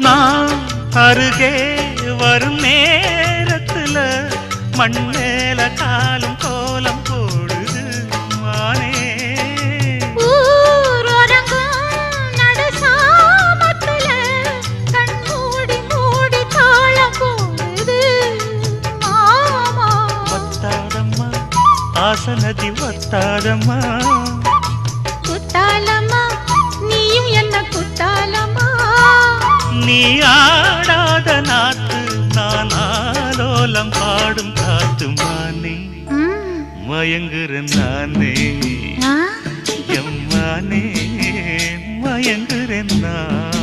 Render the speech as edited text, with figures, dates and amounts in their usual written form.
நான் அருகே வரும் நேரத்துல மண்ணேல காலும் கோலம் போடுது மானே. ஆசனதி ஒத்தாதம்மா குத்தாலம்மா நீயும் என்ன குத்தாலம்மா. நீ ஆடாத நாத்து நான் ஆலோலம் பாடும் காத்து மானே. மயங்குறேன் நானே எம்மானே மயங்குறேன் நான்.